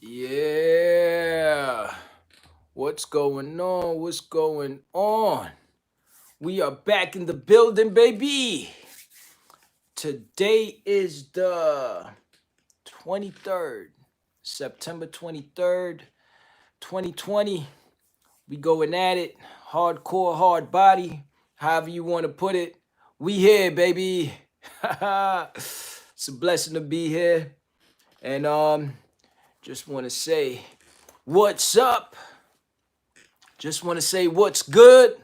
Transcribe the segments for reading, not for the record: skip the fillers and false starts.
Yeah. What's going on? What's going on? We are back in the building, baby. Today is the 23rd, September 23rd, 2020. We going at it. Hardcore, hard body, however you want to put it. We here, baby. It's a blessing to be here. And just want to say, what's up? Just want to say what's good.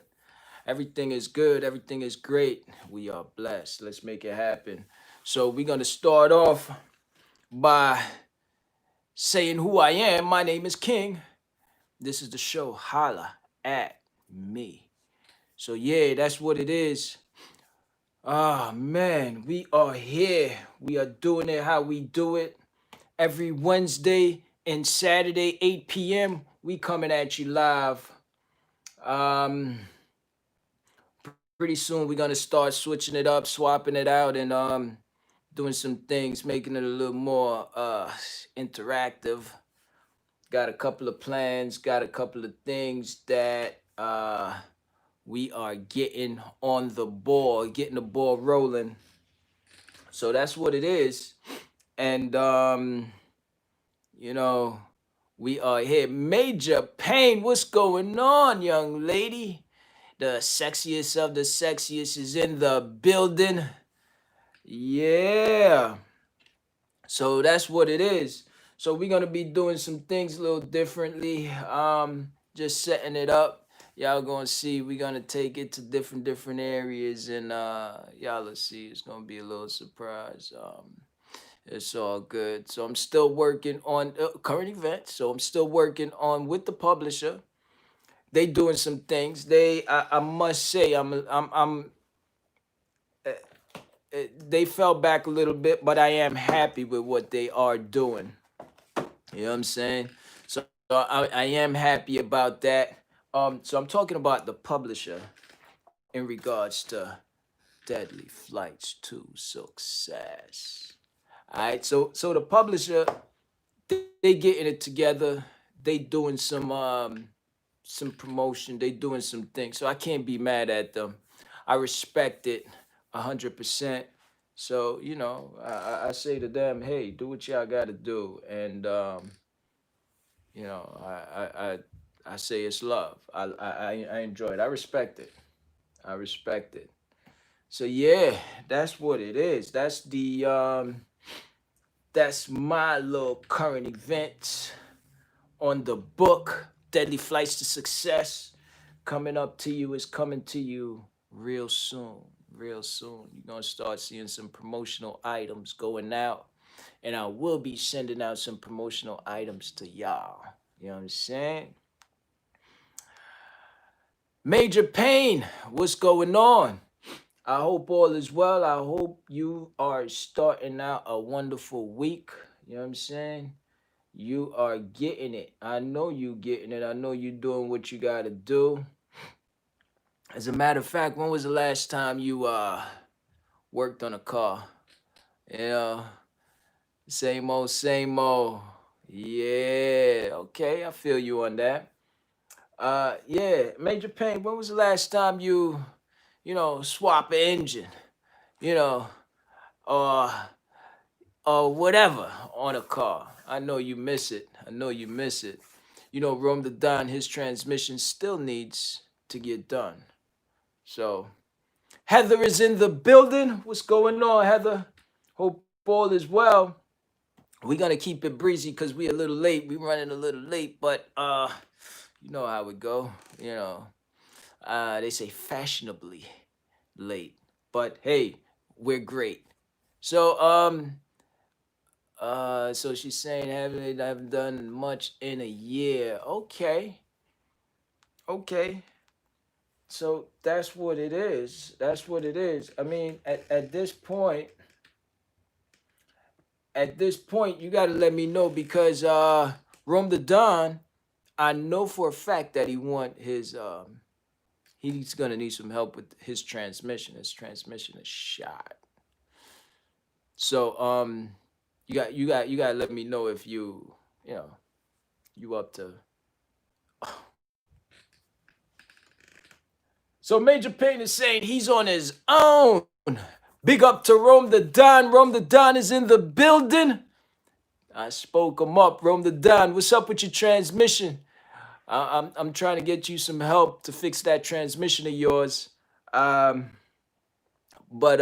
Everything is good. Everything is great. We are blessed. Let's make it happen. So we're going to start off by saying who I am. My name is King. This is the show Holla at Me. So yeah, that's what it is. Ah man, we are here. We are doing it how we do it. Every Wednesday and Saturday, 8 p.m. We coming at you live. Um Pretty soon we're gonna start switching it up, swapping it out, and doing some things, making it a little more interactive. Got a couple of plans, got a couple of things that we are getting on the ball, getting the ball rolling. So that's what it is. And you know, we are here. Major Pain, what's going on, young lady? The sexiest of the sexiest is in the building. Yeah. So that's what it is. So we're gonna be doing some things a little differently. Just setting it up. Y'all gonna see we're gonna take it to different areas and y'all will see it's gonna be a little surprise. It's all good. So I'm still working on current events. So I'm still working on with the publisher. They doing some things. I must say I'm they fell back a little bit, but I am happy with what they are doing. You know what I'm saying? So I am happy about that. So I'm talking about the publisher in regards to Deadly Flights to Success. All right, so the publisher they getting it together. They doing some promotion. They doing some things. So I can't be mad at them. I respect it 100%. So I say to them, hey, do what y'all got to do, and you know, I say it's love. I enjoy it. I respect it. I respect it. So yeah, that's what it is. That's my little current event on the book. Deadly Flights to Success coming up to you is coming to you real soon. Real soon. You're gonna start seeing some promotional items going out. And I will be sending out some promotional items to y'all. You know what I'm saying? Major Pain, what's going on? I hope all is well. I hope you are starting out a wonderful week. You know what I'm saying? You are getting it. I know you getting it. I know you doing what you gotta do. As a matter of fact, when was the last time you worked on a car? You know, same old, same old. Yeah, okay, I feel you on that. Yeah, Major Pain, when was the last time you swap an engine, you know, or whatever on a car? I know you miss it. I know you miss it. Rome the Don, his transmission still needs to get done. So, Heather is in the building. What's going on, Heather? Hope all is well. We're gonna keep it breezy because we a little late. We running a little late, but you know how it go. They say fashionably late, but hey, we're great. So so she's saying haven't done much in a year. Okay, okay. So that's what it is. That's what it is. I mean, at this point, you gotta let me know because Rome the Don, I know for a fact that he's gonna need some help with his transmission. His transmission is shot. So you gotta let me know if you know You up to. So Major Payne is saying he's on his own. Big up to Rome the Don. Rome the Don is in the building. I spoke him up. Rome the Don, what's up with your transmission? I'm trying to get you some help to fix that transmission of yours. Um, but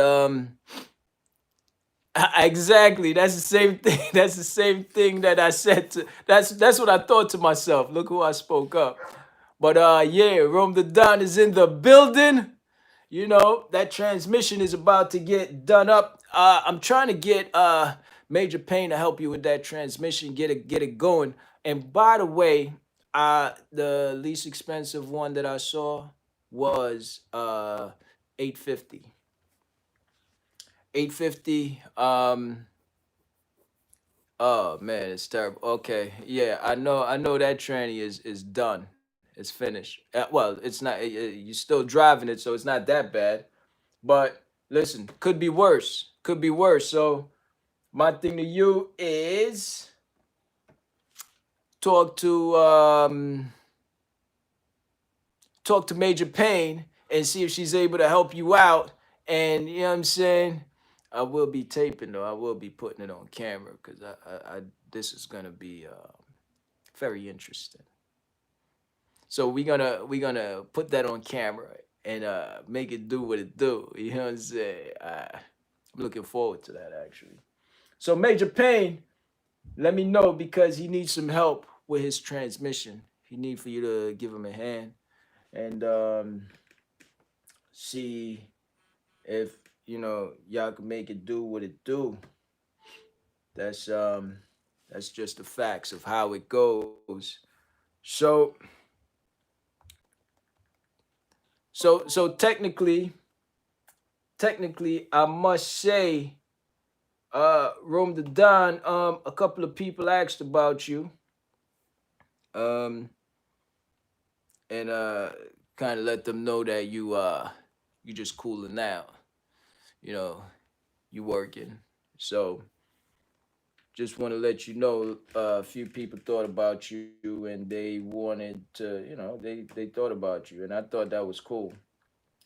exactly, that's the same thing. That's the same thing that I said to. That's what I thought to myself. Look who I spoke up. But yeah, Rome the Don is in the building. You know, that transmission is about to get done up. I'm trying to get Major Payne to help you with that transmission, get it going. And by the way, the least expensive one that I saw was 850. 850. Oh man, it's terrible. Okay, yeah, I know that tranny is done. It's finished. Well, it's not. You're still driving it, so it's not that bad. But listen, could be worse. Could be worse. So my thing to you is talk to um talk to Major Payne and see if she's able to help you out. And you know what I'm saying? I will be taping though. I will be putting it on camera because I this is gonna be very interesting. So we gonna put that on camera and make it do what it do. You know what I'm saying? I'm looking forward to that actually. So Major Payne, let me know because he needs some help with his transmission. He need for you to give him a hand and see if y'all can make it do what it do. That's um that's just the facts of how it goes. So so technically I must say Rome the Don, a couple of people asked about you. Um and kind of let them know that you just cooling out. You know, you working. So just want to let you know a few people thought about you and they wanted to, they thought about you and I thought that was cool.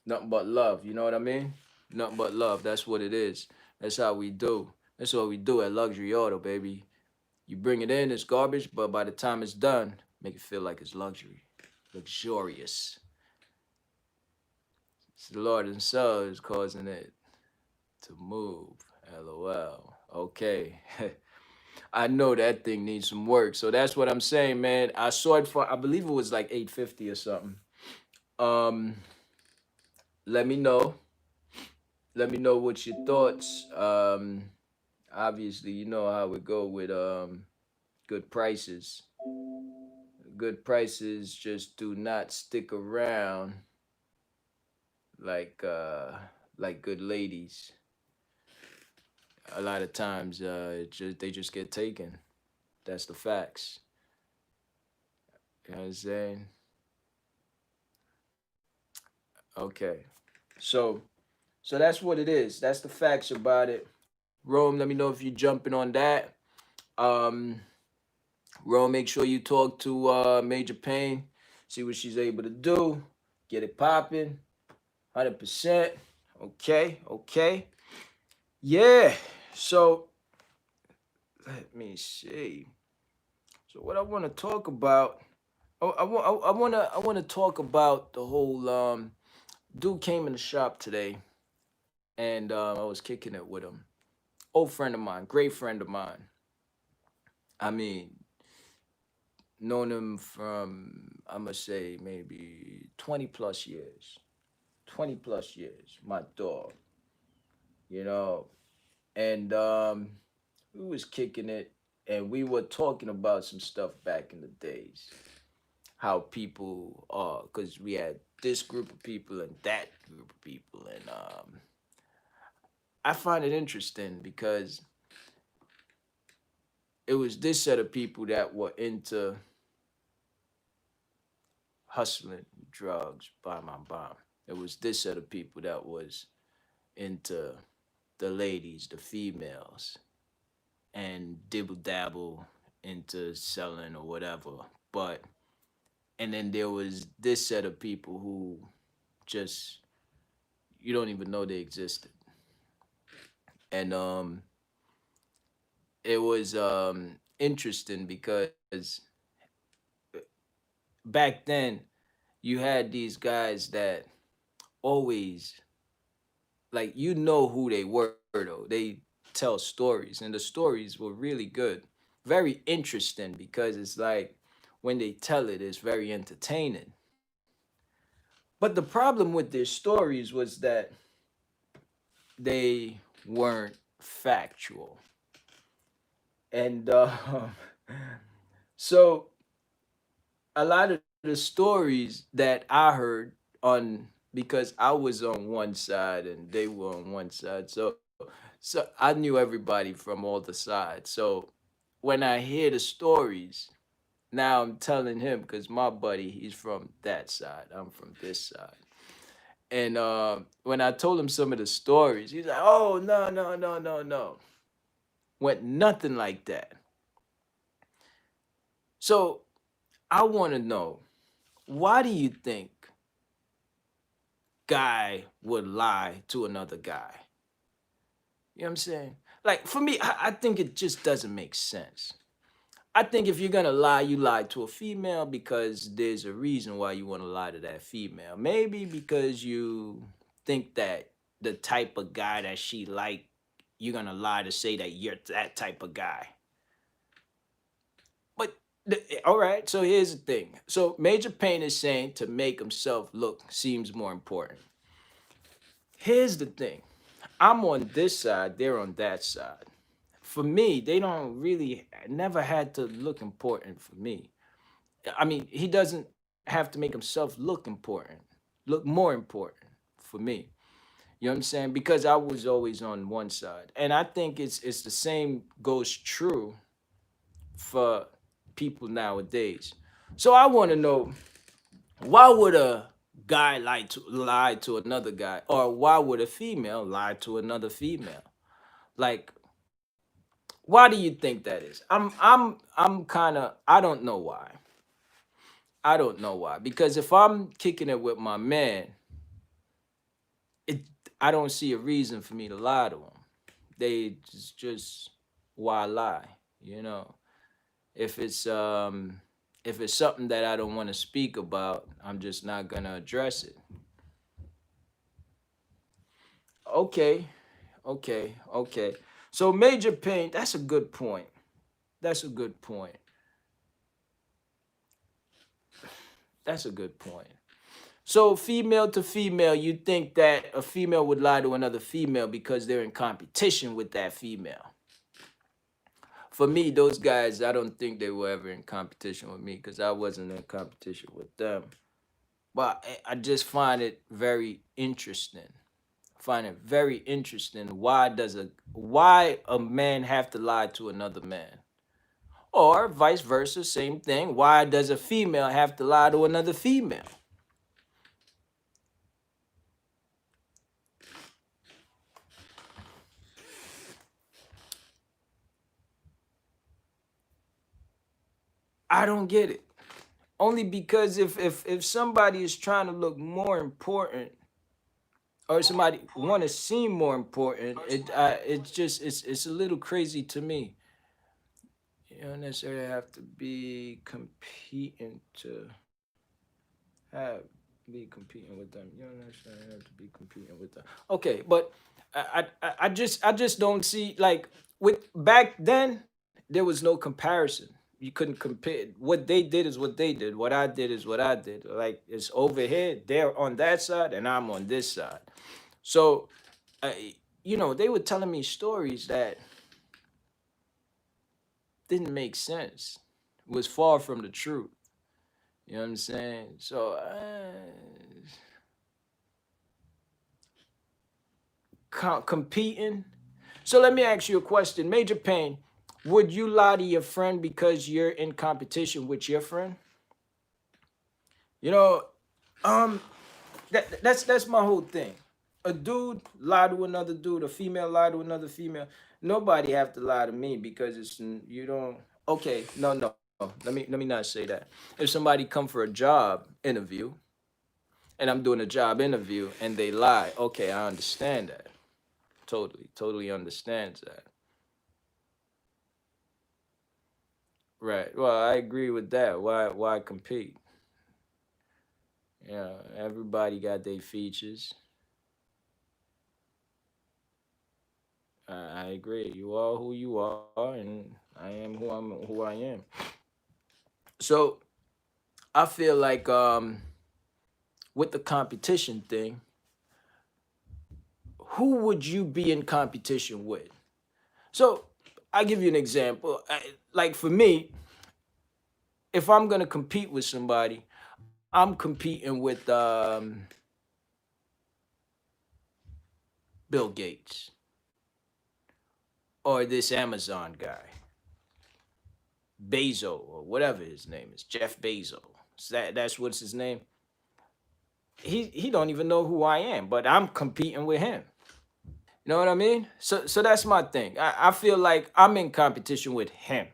Nothing but love, you know what I mean? Nothing but love. That's what it is. That's how we do. That's what we do at Luxury Auto, baby. You bring it in, it's garbage, but by the time it's done, make it feel like it's luxury. Luxurious. It's the Lord Himself is causing it to move. LOL. Okay. I know that thing needs some work. So that's what I'm saying, man. I saw it for I believe it was like 850 or something. Um let me know. Let me know what your thoughts. Obviously, you know how it go with good prices. Good prices just do not stick around like uh like good ladies. A lot of times they just get taken. That's the facts. You know what I'm saying? Okay. So so that's what it is. That's the facts about it. Rome, let me know if you're jumping on that. Um Rome, make sure you talk to Major Payne, see what she's able to do, get it popping, 100%. Okay, okay. Yeah. So let me see. So what I want to talk about, I want to talk about the whole dude came in the shop today, and I was kicking it with him. Old friend of mine, great friend of mine. I mean, known him from I must say maybe 20 plus years. 20 plus years, my dog. You know, and we was kicking it and we were talking about some stuff back in the days. How people are because we had this group of people and that group of people and I find it interesting because it was this set of people that were into hustling drugs, bomb on bomb. It was this set of people that was into the ladies, the females, and dibble dabble into selling or whatever. But and then there was this set of people who just you don't even know they existed. And it was interesting because back then you had these guys that always like who they were though. They tell stories and the stories were really good. Very interesting because it's like when they tell it, it's very entertaining. But the problem with their stories was that they weren't factual. And so a lot of the stories that I heard on because I was on one side and they were on one side. So I knew everybody from all the sides. So when I hear the stories, now I'm telling him because my buddy, he's from that side. I'm from this side. And when I told him some of the stories, he's like, "Oh no, no, no, no, no." Went nothing like that. So I want to know, why do you think guy would lie to another guy? You know what I'm saying? Like for me, I think it just doesn't make sense. I think if you're gonna lie, you lie to a female because there's a reason why you want to lie to that female. Maybe because you think that the type of guy that she like, you're gonna lie to say that you're that type of guy. But all right, so here's the thing. So Major Payne is saying to make himself look seems more important. Here's the thing. I'm on this side, they're on that side. For me, they don't really never had to look important for me. I mean, he doesn't have to make himself look important, look more important for me. You know what I'm saying? Because I was always on one side. And I think it's the same goes true for people nowadays. So I want to know, why would a guy lie to another guy, or why would a female lie to another female? Like, why do you think that is? I'm kind of I don't know why. I don't know why. Because if I'm kicking it with my man, it I don't see a reason for me to lie to him. They just why lie? You know, if it's um if it's something that I don't want to speak about, I'm just not gonna address it. Okay, okay. So major pain. That's a good point. That's a good point. That's a good point. So female to female, you think that a female would lie to another female because they're in competition with that female. For me, those guys, I don't think they were ever in competition with me because I wasn't in competition with them. But I just find it very interesting. Find it very interesting. Why a man have to lie to another man? Or vice versa, same thing. Why does a female have to lie to another female? I don't get it. Only because if somebody is trying to look more important or somebody want to seem more important, it's a little crazy to me. You don't necessarily have to be competing to have be competing with them. You don't necessarily have to be competing with them. Okay, but I just don't see like with back then there was no comparison. You couldn't compare. What they did is what they did. What I did is what I did. Like it's over here. They're on that side, and I'm on this side. So, they were telling me stories that didn't make sense. Was far from the truth. You know what I'm saying? So, competing. So let me ask you a question, Major Payne. Would you lie to your friend because you're in competition with your friend? You know, um, that's my whole thing. A dude lie to another dude, a female lie to another female. Nobody have to lie to me because it's you don't. Okay, no, no. Let me not say that. If somebody come for a job interview and I'm doing a job interview and they lie, okay, I understand that. Totally understands that. Right. Well, I agree with that. Why compete? Yeah, everybody got their features. I agree. You are who you are, and I am who I am. So I feel like with the competition thing, who would you be in competition with? So I give you an example. Like for me, if I'm gonna compete with somebody, I'm competing with Bill Gates or this Amazon guy, Bezos or whatever his name is, Jeff Bezos. That's what's his name. He don't even know who I am, but I'm competing with him. You know what I mean? So that's my thing. I feel like I'm in competition with him.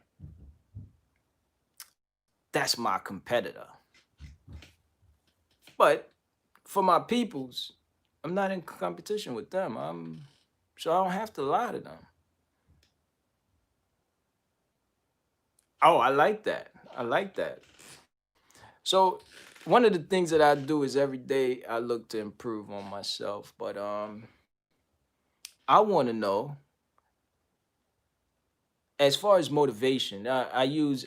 That's my competitor. But for my peoples, I'm not in competition with them. So I don't have to lie to them. Oh, I like that. I like that. So one of the things that I do is every day I look to improve on myself. But I want to know as far as motivation. I use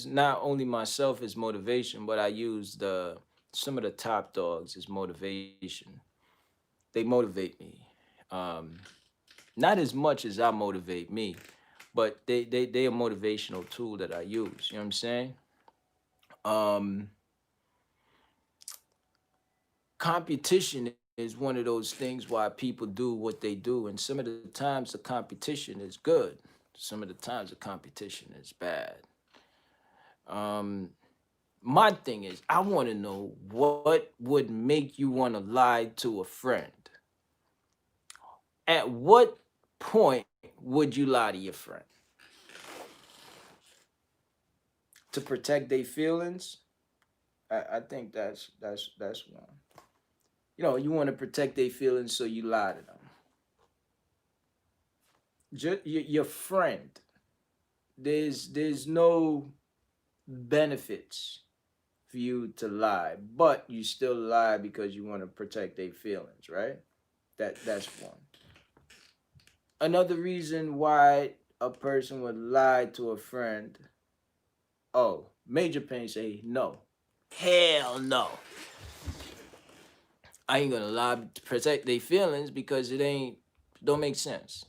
not only myself as motivation, but I use the some of the top dogs as motivation. They motivate me. Um, Not as much as I motivate me, but they a motivational tool that I use. You know what I'm saying? Um, Competition is one of those things why people do what they do, and some of the times the competition is good. Some of the times the competition is bad. Um, my thing is, I want to know what would make you want to lie to a friend. At what point would you lie to your friend to protect their feelings? I think that's one. You know, you want to protect their feelings, so you lie to them. Your friend, there's no benefits for you to lie, but you still lie because you want to protect their feelings, right? That's one. Another reason why a person would lie to a friend. Oh, Major Pain say no. Hell no. I ain't gonna lie to protect their feelings because it ain't don't make sense.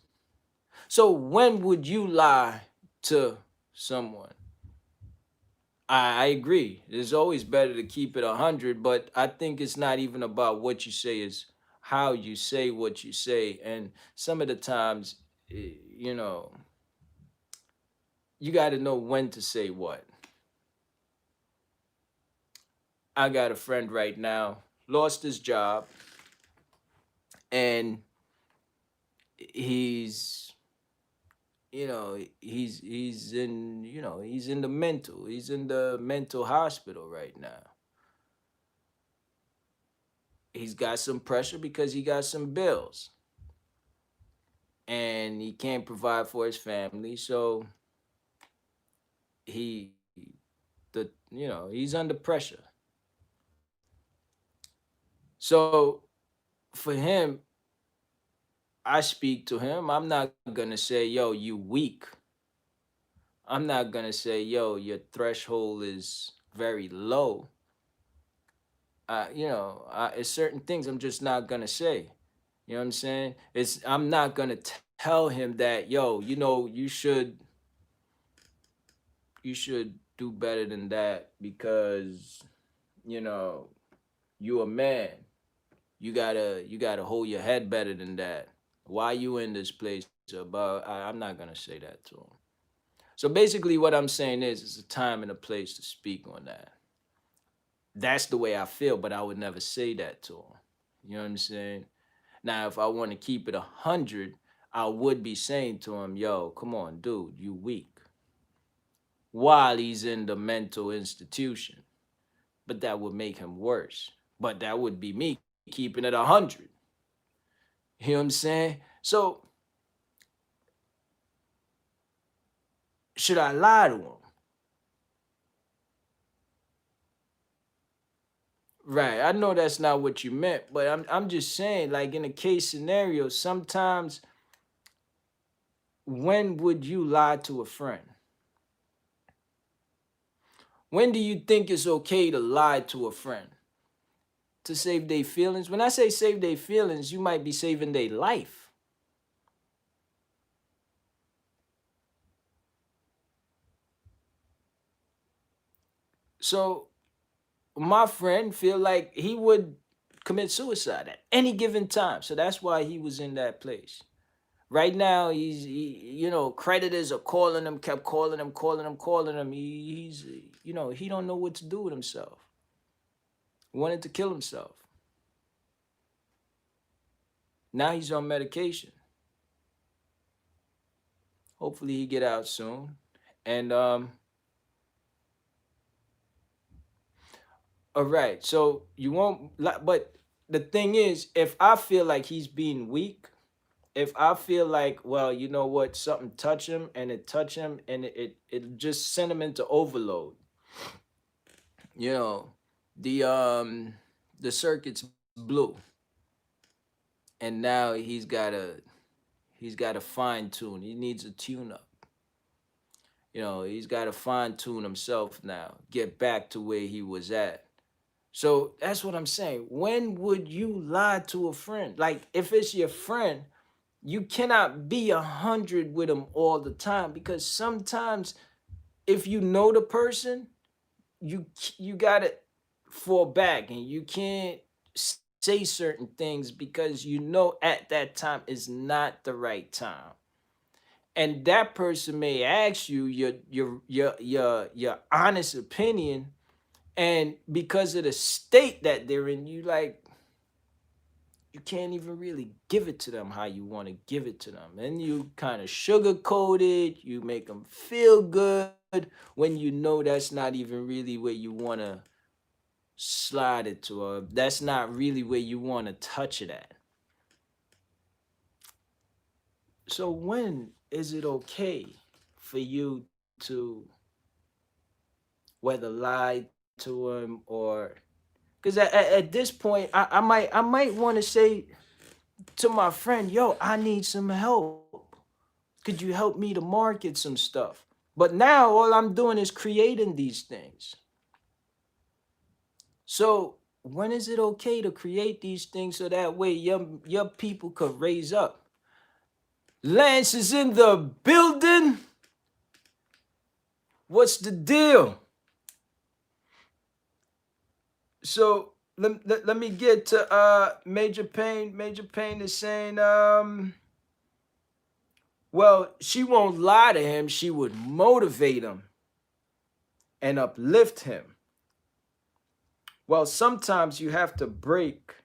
So when would you lie to someone? I agree. It's always better to keep it 100, but I think it's not even about what you say, is how you say what you say. And some of the times, you know, you got to know when to say what. I got a friend right now, lost his job, and he's he's in the mental hospital right now. He's got some pressure because he got some bills and he can't provide for his family, so he he's under pressure. So for him, I speak to him. I'm not gonna say, yo, you weak. I'm not gonna say, yo, your threshold is very low. It's certain things I'm just not gonna say. You know what I'm saying? I'm not gonna tell him that, yo, you should do better than that because you know you a man. You gotta hold your head better than that. Why you in this place? But I'm not gonna say that to him. So basically, what I'm saying is, it's a time and a place to speak on that. That's the way I feel, but I would never say that to him. You know what I'm saying? Now, if I want to keep it 100, I would be saying to him, "Yo, come on, dude, you weak." while he's in the mental institution. But that would make him worse. But that would be me keeping it 100. You know what I'm saying? So, should I lie to him? Right. I know that's not what you meant, but I'm just saying, like in a case scenario, sometimes when would you lie to a friend? When do you think it's okay to lie to a friend? To save their feelings? When I say save their feelings, you might be saving their life. So my friend feel like he would commit suicide at any given time. So that's why he was in that place. Right now, creditors are calling him, kept calling him, calling him, calling him. He don't know what to do with himself. He wanted to kill himself. Now he's on medication. Hopefully he get out soon. And all right. So you won't, but the thing is, if I feel like he's being weak, if I feel like, well, you know what, something touch him and it touch him and it just sent him into overload. You know, the um the circuit's blue, and now he's got to fine tune. He needs a tune up. He's got to fine tune himself now, get back to where he was at. So that's what I'm saying. When would you lie to a friend? Like if it's your friend, you cannot be 100 with them all the time, because sometimes if you know the person, you gotta fall back and you can't say certain things because at that time is not the right time, and that person may ask you your honest opinion, and because of the state that they're in, you can't even really give it to them how you want to give it to them. And you kind of sugarcoat it, you make them feel good when that's not even really where you want to slide it to, or that's not really where you want to touch it at. So when is it okay for you to whether lie to him, or because at this point I might want to say to my friend, yo, I need some help. Could you help me to market some stuff? But now all I'm doing is creating these things. So when is it okay to create these things so that way your people could raise up? Lance is in the building. What's the deal? So let me get to Major Pain. Major Pain is saying, well, she won't lie to him. She would motivate him and uplift him. Well, sometimes you have to break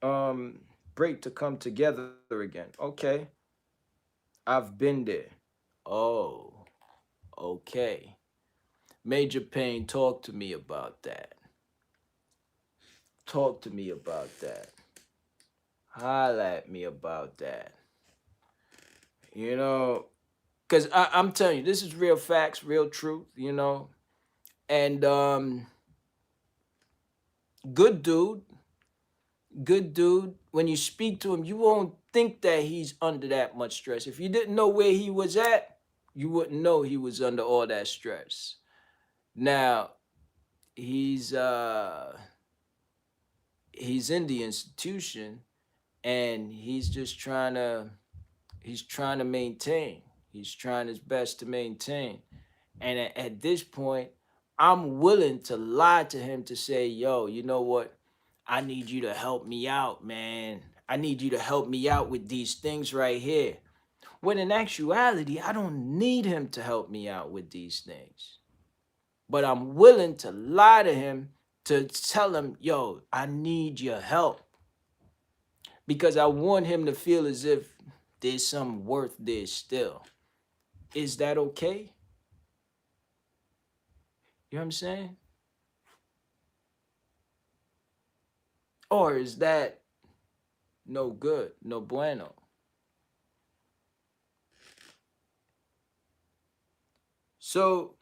to come together again. Okay. I've been there. Oh, okay. Major Pain, talk to me about that. Talk to me about that. Holla at me about that. You know, because I'm telling you, this is real facts, real truth. And good dude, good dude. When you speak to him, you won't think that he's under that much stress. If you didn't know where he was at, you wouldn't know he was under all that stress. Now, he's he's in the institution, and he's trying to maintain. He's trying his best to maintain. And at this point, I'm willing to lie to him to say, yo, you know what? I need you to help me out, man. I need you to help me out with these things right here. When in actuality, I don't need him to help me out with these things. But I'm willing to lie to him to tell him, yo, I need your help. Because I want him to feel as if there's some worth there still. Is that okay? You know what I'm saying? Or is that no good, no bueno? So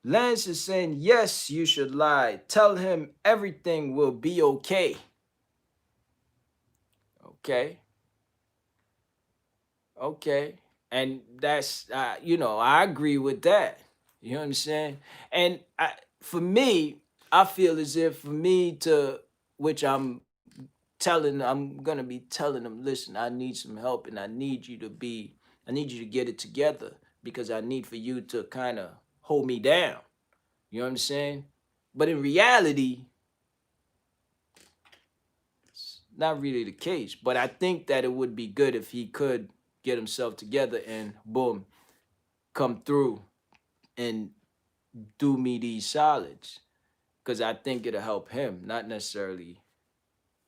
Lance is saying, yes, you should lie. Tell him everything will be okay. Okay. Okay. And that's, I agree with that. You know what I'm saying? And for me, I feel as if for me to, which I'm going to be telling them, listen, I need some help and I need you to get it together because I need for you to kind of hold me down. You know what I'm saying? But in reality, it's not really the case. But I think that it would be good if he could get himself together and boom, come through and do me these solids. Because I think it'll help him, not necessarily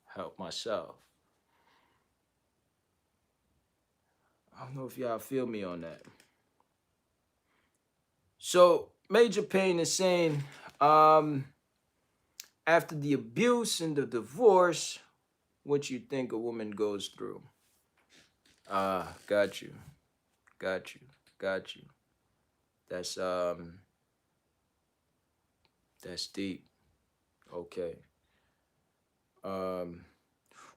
help myself. I don't know if y'all feel me on that. So Major Payne is saying, um, after the abuse and the divorce, what you think a woman goes through? Got you, got you, got you. That's that's deep. Okay. Um,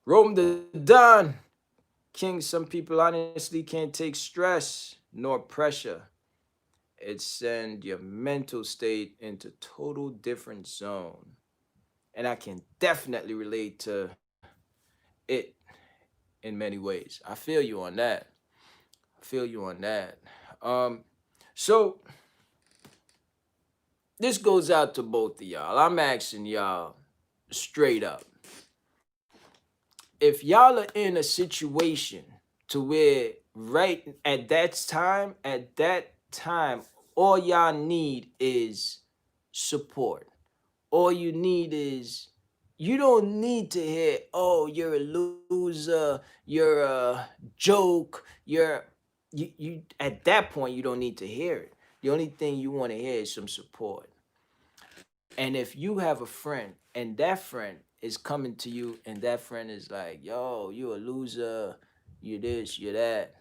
Rome the Don King. Some people honestly can't take stress nor pressure. It send your mental state into total different zone, and I can definitely relate to it in many ways. I feel you on that. I feel you on that. Um, so this goes out to both of y'all. I'm asking y'all straight up. If y'all are in a situation to where right at that time, all y'all need is support. All you need is you don't need to hear, oh, you're a loser, you're a joke, you at that point you don't need to hear it. The only thing you want to hear is some support. And if you have a friend and that friend is coming to you and that friend is like, yo, you a loser, you this, you that,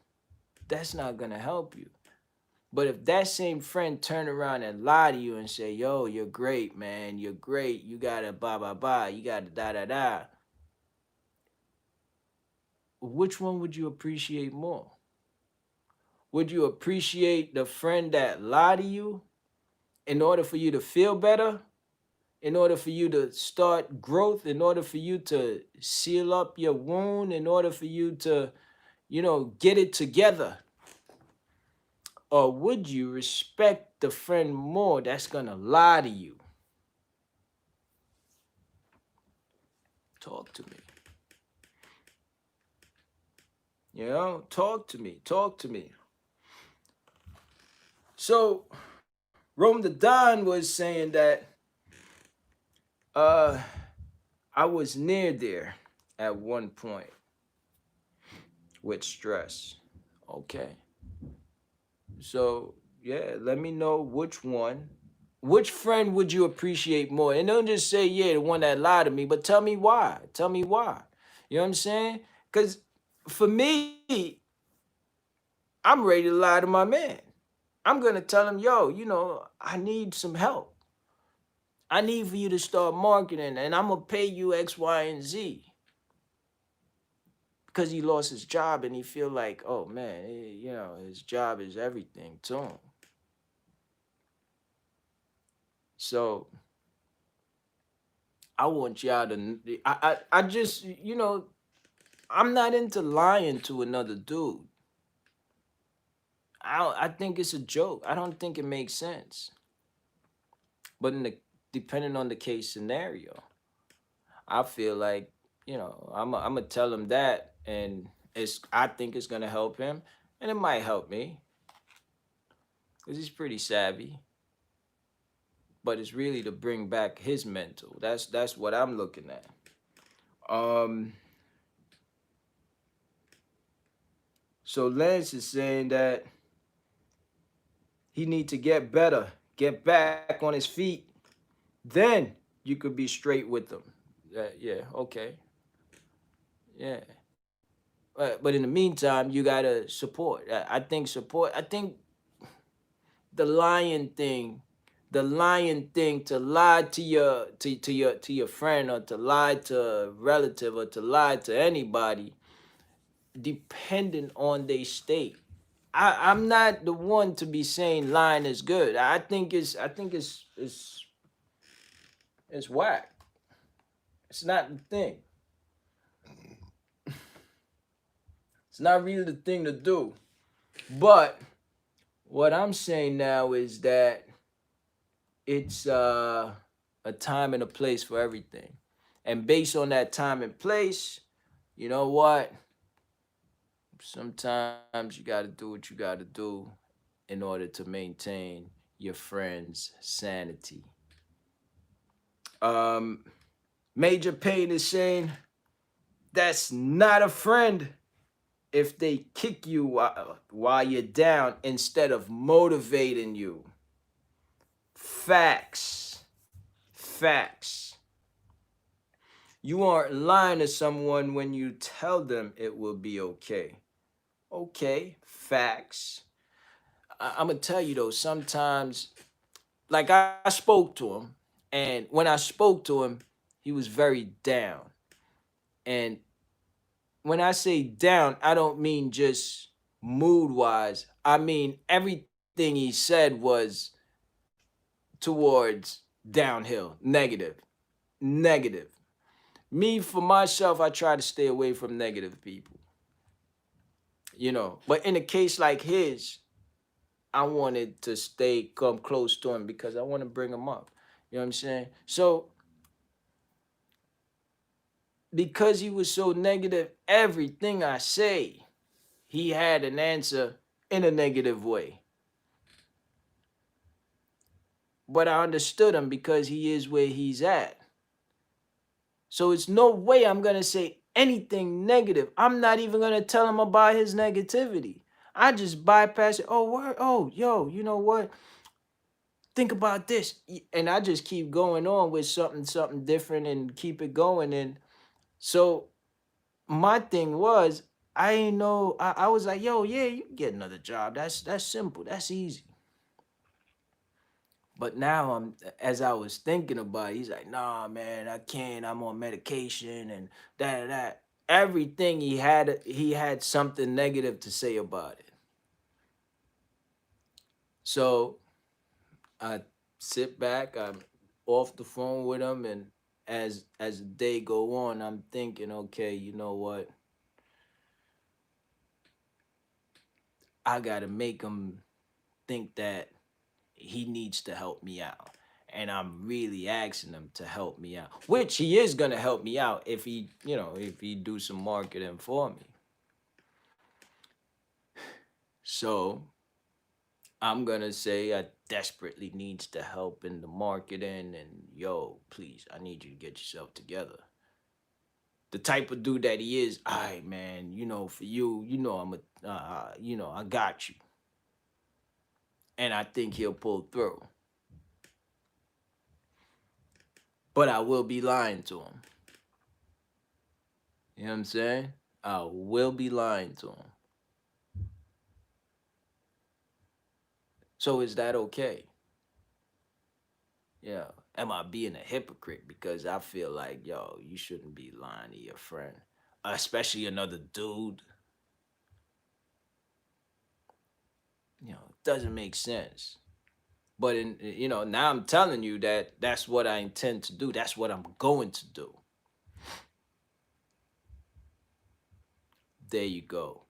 that's not gonna help you. But if that same friend turn around and lie to you and say, yo, you're great, man, you're great, you gotta blah blah blah, you gotta da da da, which one would you appreciate more? Would you appreciate the friend that lied to you in order for you to feel better? In order for you to start growth, in order for you to seal up your wound, in order for you to, get it together? Or would you respect the friend more that's gonna lie to you? Talk to me. Talk to me. Talk to me. So, Rome the Don was saying that uh I was near there at one point with stress. Okay. So, yeah, let me know which one. Which friend would you appreciate more? And don't just say, yeah, the one that lied to me, but tell me why. Tell me why. You know what I'm saying? Because for me, I'm ready to lie to my man. I'm going to tell him, yo, I need some help. I need for you to start marketing and I'm going to pay you X, Y, and Z. Because he lost his job and he feel like, oh man, his job is everything to him. So I want y'all to, I just, I'm not into lying to another dude. I think it's a joke. I don't think it makes sense. But depending on the case scenario, I feel like, I'm gonna tell him that, and I think it's gonna help him, and it might help me because he's pretty savvy. But it's really to bring back his mental. That's what I'm looking at. Um. So Lance is saying that he need to get better, get back on his feet, then you could be straight with them. Yeah, okay, yeah. But in the meantime, you gotta support. I think support. I think the lying thing, the lying thing to lie to your friend or to lie to a relative or to lie to anybody, depending on their state. I'm not the one to be saying lying is good. I think it's whack. It's not the thing. It's not really the thing to do. But what I'm saying now is that it's a time and a place for everything. And based on that time and place, you know what? Sometimes you got to do what you got to do in order to maintain your friend's sanity. Um, Major Payne is saying that's not a friend if they kick you while you're down instead of motivating you. Facts. Facts. You aren't lying to someone when you tell them it will be okay. Okay, facts. I'm gonna tell you though, sometimes, like I spoke to him, and when I spoke to him, he was very down. And when I say down, I don't mean just mood wise, I mean everything he said was towards downhill, negative, negative. Me, for myself, I try to stay away from negative people, you know. But in a case like his, I wanted to come close to him because I want to bring him up. You know what I'm saying? So because he was so negative, everything I say, he had an answer in a negative way. But I understood him because he is where he's at. So it's no way I'm gonna say anything negative. I'm not even gonna tell him about his negativity. I just bypass it. Oh, word. Oh, yo, you know what? Think about this. And I just keep going on with something different and keep it going. And so my thing was, I ain't know. I was like, yo, yeah, you can get another job. That's simple. That's easy. But now as I was thinking about it, he's like, nah, man, I can't. I'm on medication and that. Everything he had something negative to say about it. So I sit back, I'm off the phone with him, and as the day go on, I'm thinking, okay, you know what? I gotta make him think that he needs to help me out. And I'm really asking him to help me out, which he is gonna help me out if he, if he do some marketing for me. So I'm gonna say I desperately needs the help in the marketing, and yo, please, I need you to get yourself together. The type of dude that he is, all right, man, for you, I got you. And I think he'll pull through. But I will be lying to him. You know what I'm saying? I will be lying to him. So is that okay? Yeah. Am I being a hypocrite because I feel like, yo, you shouldn't be lying to your friend, especially another dude? It doesn't make sense. But now I'm telling you that that's what I intend to do. That's what I'm going to do. There you go.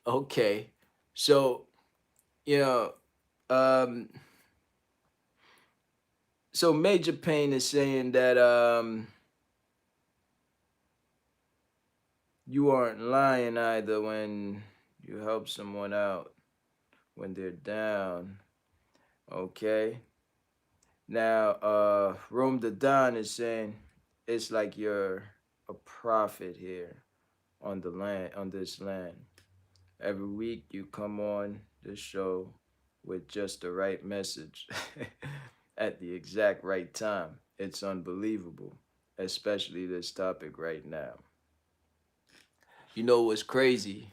Okay. So, you know, um, so Major Payne is saying that you aren't lying either when you help someone out when they're down. Okay. Now, Rome the Don is saying it's like you're a prophet here on this land. Every week you come on the show with just the right message at the exact right time. It's unbelievable, especially this topic right now. You know what's crazy?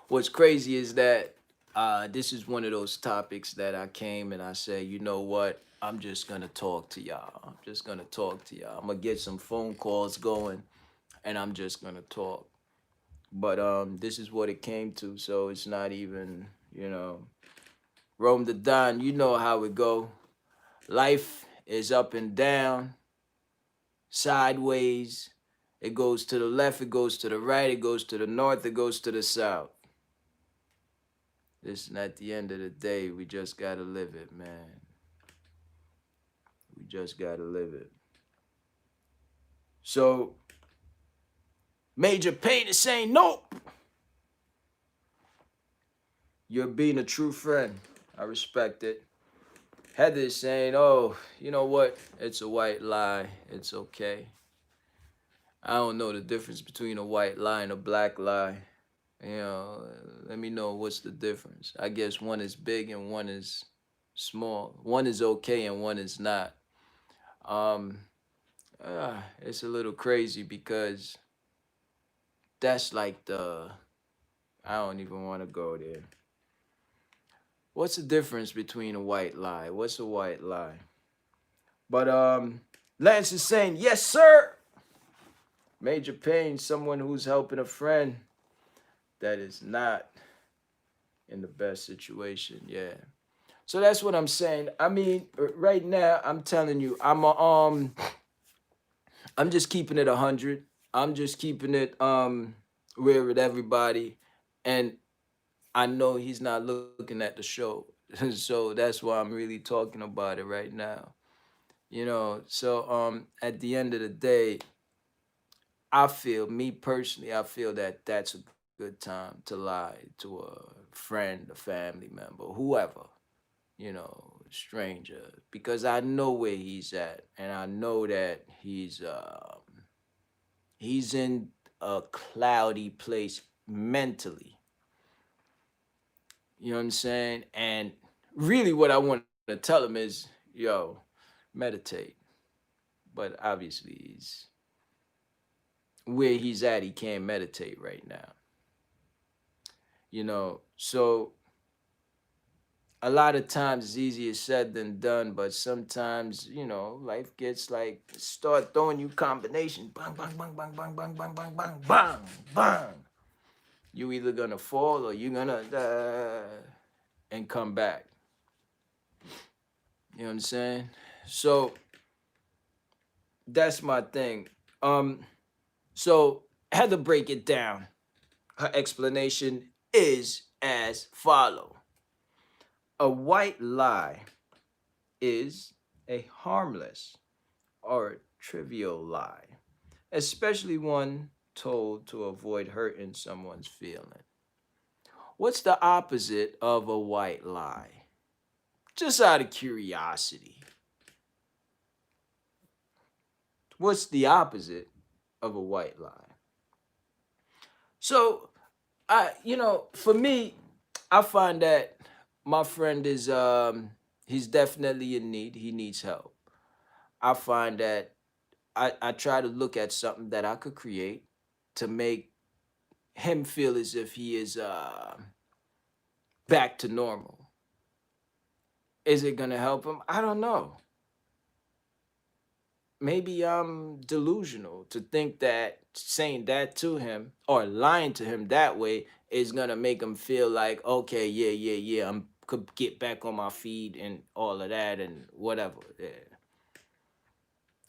What's crazy is that this is one of those topics that I came and I say, you know what? I'm just gonna talk to y'all. I'm just gonna talk to y'all. I'm gonna get some phone calls going and I'm just gonna talk. But this is what it came to, so it's not even, Rome the Don, you know how it go. Life is up and down, sideways. It goes to the left, it goes to the right, it goes to the north, it goes to the south. Listen, at the end of the day, we just gotta live it, man. We just gotta live it. So, Major Payne is saying, nope. You're being a true friend. I respect it. Heather is saying, oh, you know what? It's a white lie. It's okay. I don't know the difference between a white lie and a black lie. You know, let me know what's the difference. I guess one is big and one is small. One is okay and one is not. Um, it's a little crazy because that's like I don't even want to go there. What's the difference between a white lie? What's a white lie? But Lance is saying, yes, sir. Major pain, someone who's helping a friend that is not in the best situation. Yeah. So that's what I'm saying. I mean, right now, I'm telling you, I'm just keeping it 100. I'm just keeping it real with everybody, and I know he's not looking at the show, so that's why I'm really talking about it right now. So at the end of the day, me personally, I feel that that's a good time to lie to a friend, a family member, whoever, stranger, because I know where he's at, and I know that he's in a cloudy place mentally. You know what I'm saying? And really, what I want to tell him is, yo, meditate. But obviously, where he's at, he can't meditate right now. So a lot of times it's easier said than done, but sometimes, life gets like, start throwing you combinations. Bang, bang, bang, bang, bang, bang, bang, bang, bang, bang, bang. You either gonna fall or you're gonna and come back. You know what I'm saying? So that's my thing. So had to break it down. Her explanation is as follow. A white lie is a harmless or trivial lie, especially one told to avoid hurting someone's feeling. What's the opposite of a white lie? Just out of curiosity. What's the opposite of a white lie? So, for me, I find that my friend is he's definitely in need. He needs help. I find that I try to look at something that I could create to make him feel as if he is back to normal. Is it gonna help him? I don't know. Maybe I'm delusional to think that saying that to him or lying to him that way is gonna make him feel like, okay, yeah, yeah, yeah, I'm could get back on my feet and all of that and whatever. Yeah.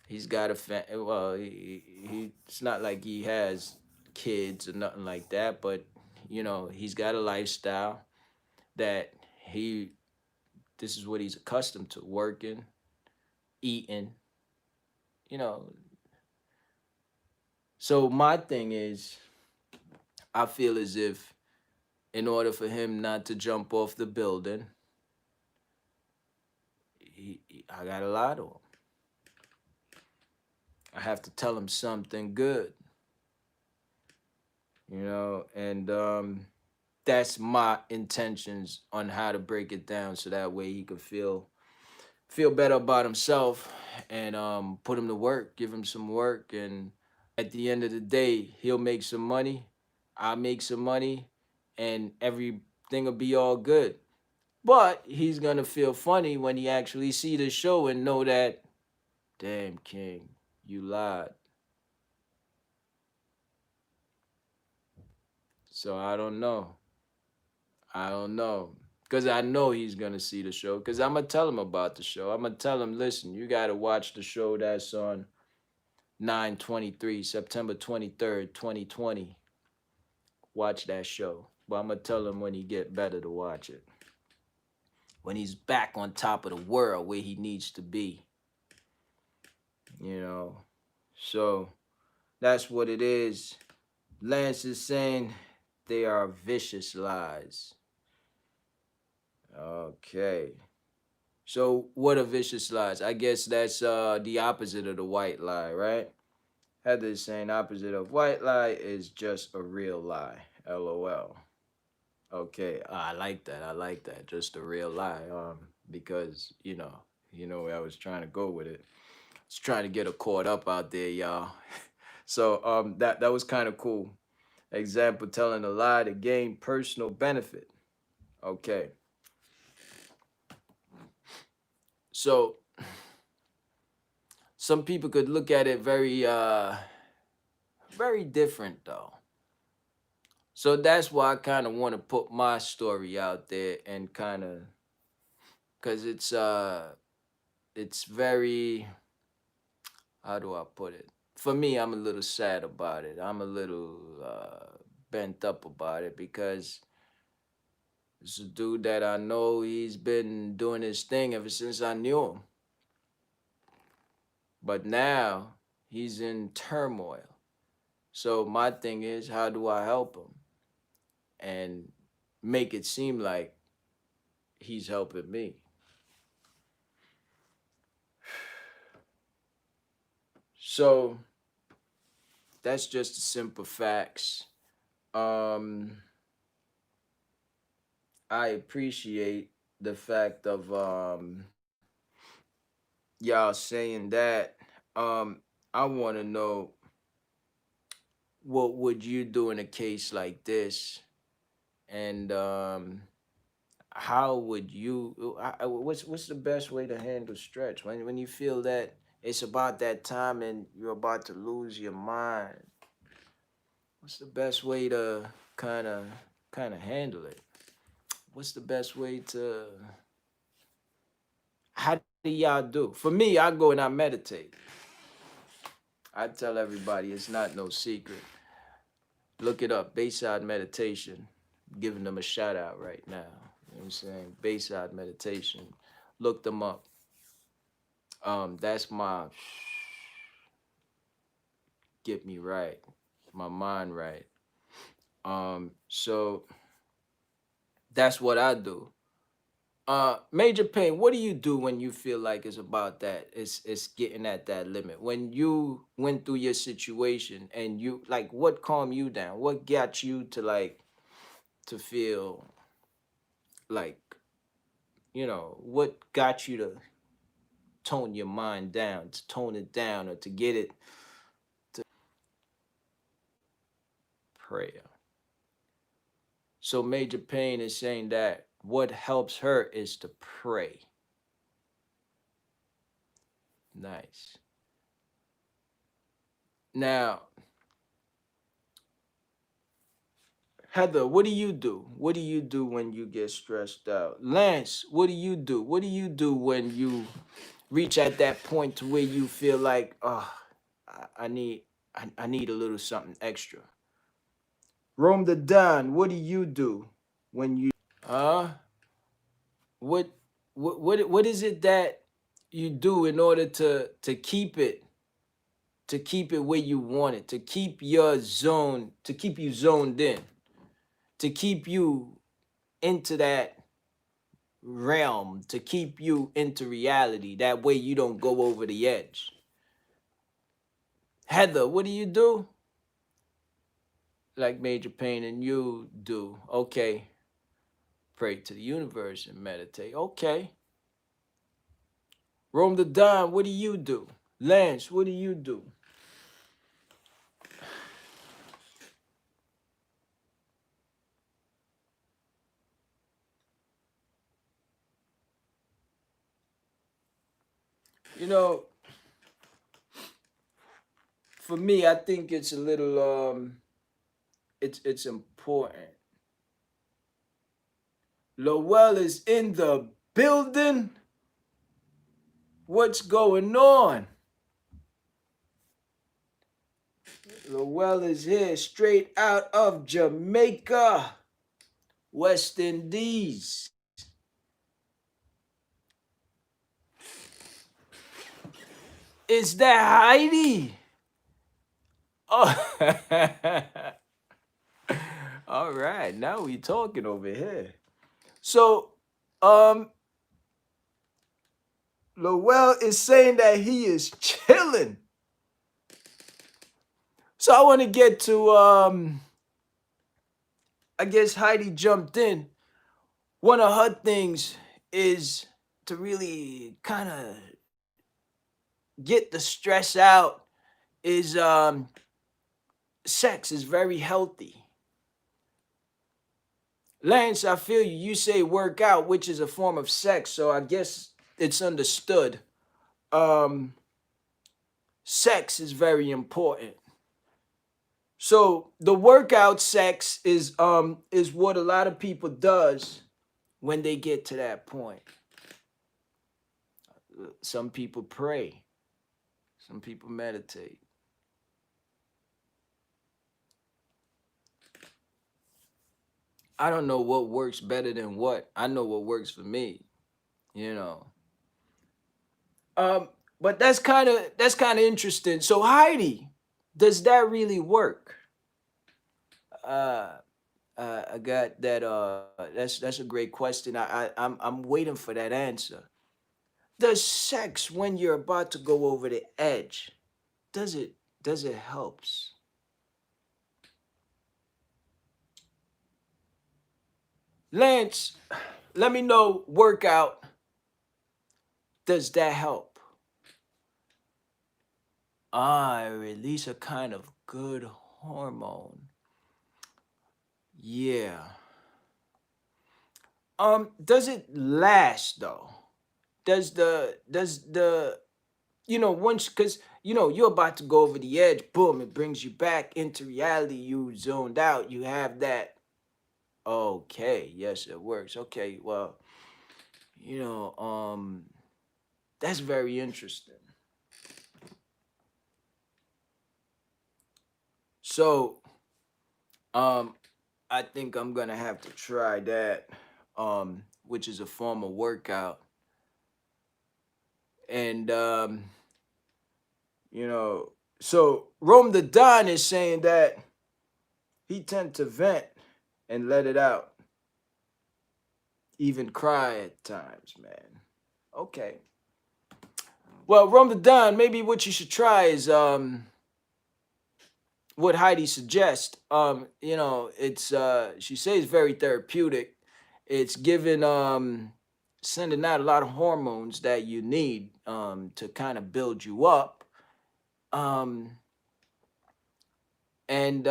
He's got well, it's not like he has kids or nothing like that, but he's got a lifestyle that this is what he's accustomed to, working, eating, you know. So my thing is, I feel as if in order for him not to jump off the building, I gotta lie to him. I have to tell him something good, and that's my intentions on how to break it down so that way he could feel better about himself and put him to work, give him some work, and at the end of the day, he'll make some money, I'll make some money, and everything will be all good. But he's gonna feel funny when he actually see the show and know that, damn King, you lied. So I don't know. I don't know. Cause I know he's gonna see the show. Cause I'm gonna tell him about the show. I'm gonna tell him, listen, you gotta watch the show that's on 9/23, September 23rd, 2020. Watch that show. But I'm gonna tell him when he get better to watch it. When he's back on top of the world where he needs to be. You know. So that's what it is. Lance is saying they are vicious lies. Okay. So what are vicious lies? I guess that's the opposite of the white lie, right? Heather is saying opposite of white lie is just a real lie. LOL. Okay, I like that. I like that. Just a real lie. Because you know where I was trying to go with it. I was trying to get her caught up out there, y'all. So that was kind of cool. Example, telling a lie to gain personal benefit. Okay. So some people could look at it very different though. So that's why I kind of want to put my story out there and kind of cuz it's very, how do I put it? For me, I'm a little sad about it. I'm a little bent up about it because it's a dude that I know. He's been doing his thing ever since I knew him. But now he's in turmoil. So my thing is, how do I help him and make it seem like he's helping me? So that's just the simple facts. Um, I appreciate the fact of y'all saying that. Um, I want to know, what would you do in a case like this, and how would you? What's the best way to handle stretch when you feel that it's about that time and you're about to lose your mind? What's the best way to kind of handle it? What's the best way to? How do y'all do? For me, I go and I meditate. I tell everybody it's not no secret. Look it up, Bayside Meditation. I'm giving them a shout out right now. You know what I'm saying? Bayside Meditation. Look them up. That's my get me right, my mind right. So that's what I do. Major Pain, what do you do when you feel like it's about that? It's getting at that limit. When you went through your situation and you like, what calmed you down? What got you to like to feel like, what got you to tone your mind down, to tone it down, or to get it to prayer? So Major Pain is saying that what helps her is to pray. Nice. Now, Heather, what do you do? What do you do when you get stressed out? Lance, what do you do? What do you do when you reach at that point to where you feel like, oh, I need a little something extra? Rome the Don, what do you do when you what what is it that you do in order to keep it where you want it, to keep your zone, to keep you zoned in, to keep you into that realm, to keep you into reality. That way you don't go over the edge. Heather, what do you do? like major pain and you do. Okay. Pray to the universe and meditate. Okay. Roam the Don, what do you do? Lance, what do you do? You know, for me, I think it's a little it's important. Lowell is in the building. What's going on? Lowell is here straight out of Jamaica, West Indies. Is that Heidi? Oh, all right. Now we talking over here. So, um, Lowell is saying that he is chilling. So I want to get to I guess Heidi jumped in. One of her things is to really kind of get the stress out is sex is very healthy. Lance, I feel you. You say work out, which is a form of sex, so I guess it's understood. Um, sex is very important. So the workout sex is what a lot of people does when they get to that point. Some people pray, some people meditate. I don't know what works better than what. I know what works for me, you know. Um, but that's kind of interesting. So Heidi, does that really work? Uh, I got that. That's a great question. I'm waiting for that answer. Does sex when you're about to go over the edge, does it helps? Lance, let me know. Workout, does that help? I release a kind of good hormone. Yeah. Does it last though? Does the once, because you're about to go over the edge, boom, it brings you back into reality. You zoned out. You have that. Okay, yes, it works. Okay, well, you know, um, that's very interesting. So, um, I think I'm gonna have to try that, which is a form of workout. And you know, so Rome the Don is saying that he tend to vent and let it out, even cry at times, man. Okay. Well, Rome the Don, maybe what you should try is what Heidi suggests. It's she says very therapeutic. It's giving sending out a lot of hormones that you need to kind of build you up. Um and